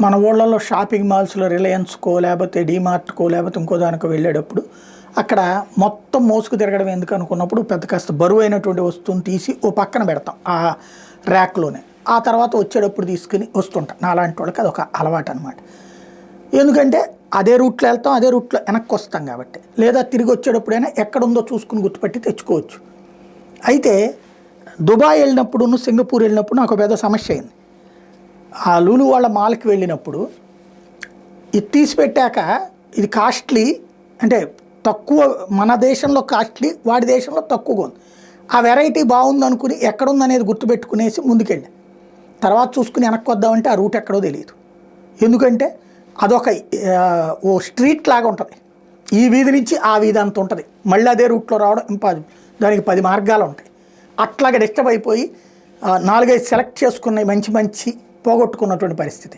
మన ఊళ్ళల్లో షాపింగ్ మాల్స్లో రిలయన్స్కో లేకపోతే డీమార్ట్కో లేకపోతే ఇంకో దానికో వెళ్ళేటప్పుడు అక్కడ మొత్తం మోసుకు తిరగడం ఎందుకు అనుకున్నప్పుడు పెద్ద కాస్త బరువు అయినటువంటి వస్తువుని తీసి ఓ పక్కన పెడతాం ఆ ర్యాక్లోనే. ఆ తర్వాత వచ్చేటప్పుడు తీసుకుని వస్తుంటాం. నాలాంటి వాళ్ళకి అదొక అలవాటు అనమాట. ఎందుకంటే అదే రూట్లో వెళ్తాం, అదే రూట్లో వెనక్కి వస్తాం కాబట్టి. లేదా తిరిగి వచ్చేటప్పుడైనా ఎక్కడుందో చూసుకుని గుర్తుపెట్టి తెచ్చుకోవచ్చు. అయితే దుబాయ్ వెళ్ళినప్పుడు, సింగపూర్ వెళ్ళినప్పుడు నాకు పెద్ద సమస్య అయింది. ఆ లూలు వాళ్ళ మాల్కి వెళ్ళినప్పుడు ఇది తీసి పెట్టాక ఇది కాస్ట్లీ, అంటే తక్కువ, మన దేశంలో కాస్ట్లీ, వాడి దేశంలో తక్కువగా ఉంది. ఆ వెరైటీ బాగుంది అనుకుని ఎక్కడుందనేది గుర్తుపెట్టుకునేసి ముందుకెళ్ళి తర్వాత చూసుకుని వెనక్కి వద్దామంటే ఆ రూట్ ఎక్కడో తెలియదు. ఎందుకంటే అదొక ఓ స్ట్రీట్ లాగా ఉంటుంది. ఈ వీధి నుంచి ఆ వీధి అంత ఉంటుంది. మళ్ళీ అదే రూట్లో రావడం ఇంపాసిబుల్. దానికి 10 మార్గాలు ఉంటాయి. అట్లాగే డిస్టర్బ్ అయిపోయి 4-5 సెలెక్ట్ చేసుకున్నాయి మంచి మంచి పోగొట్టుకున్నటువంటి పరిస్థితి.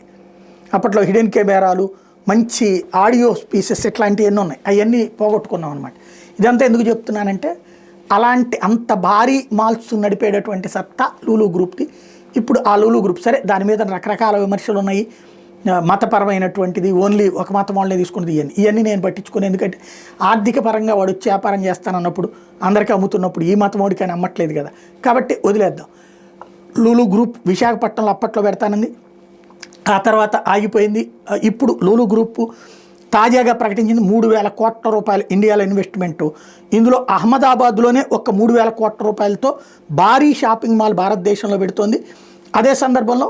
అప్పట్లో హిడెన్ కెమెరాలు, మంచి ఆడియో పీసెస్ ఇట్లాంటివి ఎన్ని ఉన్నాయి, అవన్నీ పోగొట్టుకున్నాం అనమాట. ఇదంతా ఎందుకు చెప్తున్నానంటే అలాంటి అంత భారీ మాల్స్ నడిపేటటువంటి సత్తా లూలు గ్రూప్ది. ఇప్పుడు ఆ లూలు గ్రూప్ సరే, దాని మీద రకరకాల విమర్శలు ఉన్నాయి. మతపరమైనటువంటిది, ఓన్లీ ఒక మతం వాళ్ళనే తీసుకున్నది, ఇవన్నీ నేను పట్టించుకుని. ఎందుకంటే ఆర్థిక పరంగా వాడు వచ్చి వ్యాపారం చేస్తానన్నప్పుడు, అందరికీ అమ్ముతున్నప్పుడు ఈ మతం వాడికి అని అమ్మట్లేదు కదా, కాబట్టి వదిలేద్దాం. లూలు గ్రూప్ విశాఖపట్నంలో అప్పట్లో పెడతానంది, ఆ తర్వాత ఆగిపోయింది. ఇప్పుడు లూలు గ్రూపు తాజాగా ప్రకటించింది 3,000 కోట్ల రూపాయలు ఇండియాలో ఇన్వెస్ట్మెంటు. ఇందులో అహ్మదాబాద్లోనే ఒక 3,000 కోట్ల రూపాయలతో భారీ షాపింగ్ మాల్ భారతదేశంలో పెడుతోంది. అదే సందర్భంలో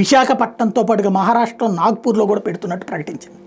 విశాఖపట్నంతో పాటుగా మహారాష్ట్రలో నాగ్పూర్లో కూడా పెడుతున్నట్టు ప్రకటించింది.